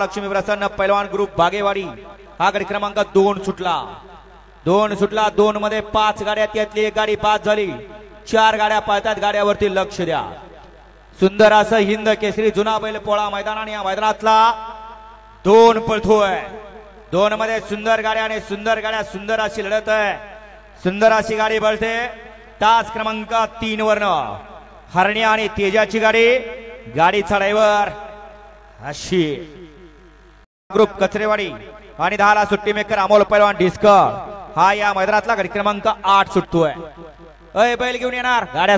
महालक्ष्मी प्रसन्न पैलवान ग्रुप बागेवाडी हा गडी क्रमांक 2 सुटला 2 मध्ये 5 गाड्या त्यातली एक गाडी पास झाली 4 गाड्या पळतात गाड्यावरती लक्ष द्या सुंदर असं हिंद केसरी जुना बैल पोळा मैदान आणि या मैदानातला 2 पळतोय 2 मध्ये सुंदर गाड्या आणि सुंदर गाड्या सुंदर अशी लढत आहे सुंदर अशी गाडी पळते तास क्रमांक 3 वरन हरण्या आणि तेजाची गाडीचा ड्रायव्हर अशी ग्रुप कचरेवाडी आणि 10 ला सुट्टी मेकर अमोल पैलवान डिस्कर हा या मैदानातला गाडी क्रमांक 8 सुटतोय अय बैल घेऊन येणार गाड्या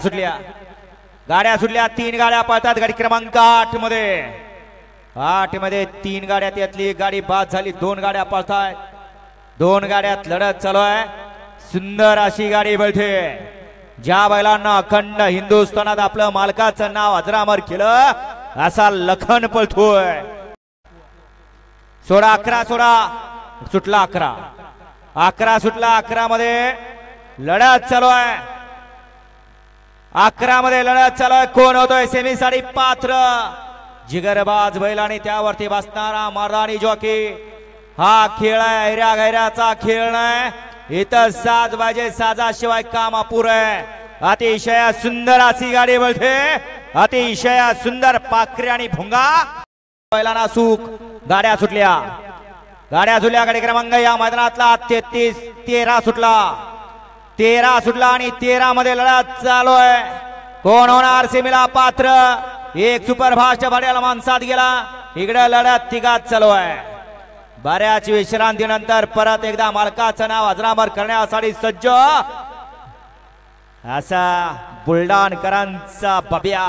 सुटल्या 3 गाड्या पळतात गाडी क्रमांक 8 मध्ये 3 गाड्या त्यातली एक गाडी बाद झाली 2 गाड्या पळतायत 2 गाड्यात लढत चालू आहे सुंदर अशी गाडी पळते ज्या बैलांना अखंड हिंदुस्थानात आपलं मालकाचं नाव अजरामर केलं असा लखन पळतोय 16 सुटला 11 सुटला 11 मध्ये लढत चालू आहे 11 मध्ये लढत चालू आहे कोण होतोय सेमी साठी पात्र जिगरबाज बैल आणि त्यावरती बसणारा मर्दानी जॉकी हा खेळ आहे हिऱ्या गैऱ्याचा खेळ नाही इथं साज बाजे साजाशिवाय काम अपुर आहे अतिशय सुंदर अशी गाडी बोलते अतिशय सुंदर पाखरे आणि भुंगा बैलांना सुख गाड्या सुटल्या गाडी क्रमांक या मैदानातला 13 सुटला आणि 13 मध्ये लढत चालू आहे कोण होणार सेमीला पात्र एक सुपरफास्ट भाड्याला माणसात गेला इकडे लढत तिघात चालू आहे बऱ्याच विश्रांतीनंतर परत एकदा मालकाचं नाव अजरामर करण्यासाठी सज्ज असा बुलढाणकरांचा बब्या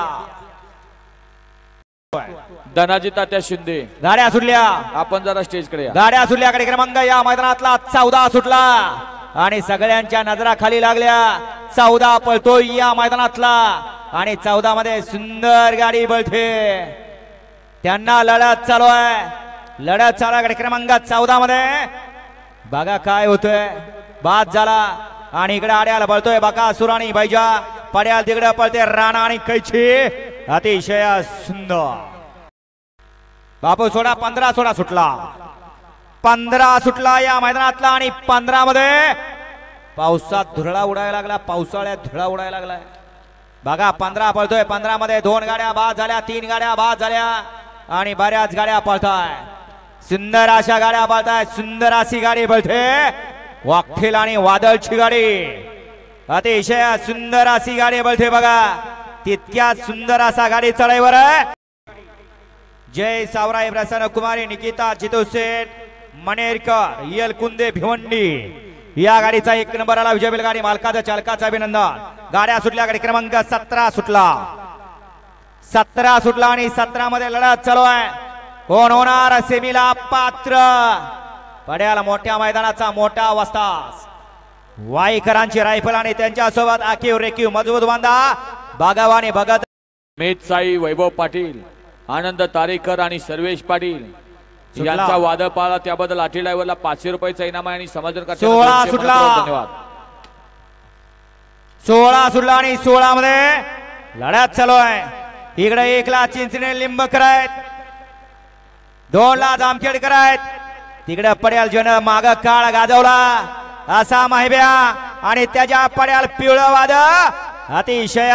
धनाजी तात्या शिंदे गाड्या सुटल्या आपण जरा स्टेज कडे गाड्या सुटल्या गाडी क्रमांक या मैदानातला 14 सुटला आणि सगळ्यांच्या नजरा खाली लागल्या 14 पळतोय या मैदानातला आणि 14 मध्ये सुंदर गाडी पळते त्यांना लढत चालू आहे गाडी क्रमांक 14 मध्ये बघा काय होतंय बाद झाला आणि इकडे आड्याला पळतोय बघा सुराणी बैजा पड्याल तिकडे पळते राणा आणि कैची अतिशय सुंदर बापू 15 सुटला या मैदानातला आणि 15 मध्ये पावसात धुरळा उडायला लागला पावसाळ्यात धुरळा उडायला लागलाय बघा 15 पळतोय 15 मध्ये 2 गाड्या बाद झाल्या 3 गाड्या बाद झाल्या आणि बऱ्याच गाड्या पळताय सुंदर अशा गाड्या पळताय सुंदर अशी गाडी पळते वाखेल आणि वादळची गाडी अतिशय सुंदर अशी गाडी पळते बघा तितक्याच सुंदर असा गाडी चढाईवर आहे जय सावराई प्रसन्न कुमारी निकिता जितोसेठ मनेरकर यल कुंदे भिवंडी या गाडीचा 1 नंबर आला विजय बैलगाडी मालकाचा चालकाचा अभिनंदन गाड्या सुटल्या गाडी क्रमांक 17 सुटला आणि 17 मध्ये लढत चालू आहे कोण होणार सेमीला पात्र पड्याला मोठ्या मैदानाचा मोठा वस्तास वाईकरांची रायफल आणि त्यांच्या सोबत आखीव रेखीव मजबूत बांधा बागावानी भगत मेत साई वैभव पाटील आनंद तारेकर आणि सर्वेश पाटील यांचा वादळ पाळला त्याबद्दल आठी ड्रायव्हरला 500 रुपयाचा इनाम आहे आणि समजून 16 सुटला धन्यवाद 16 सुटला आणि 16 मध्ये लढत चालू आहे इकडे 1 ला चिंचणे लिंबकर आहेत 2 ला जामखेडकर आहेत तिकडे पड्याल जन माग काळ गाजवला असा माहिब्या आणि त्याच्या पड्याल पिवळं वाद अतिशय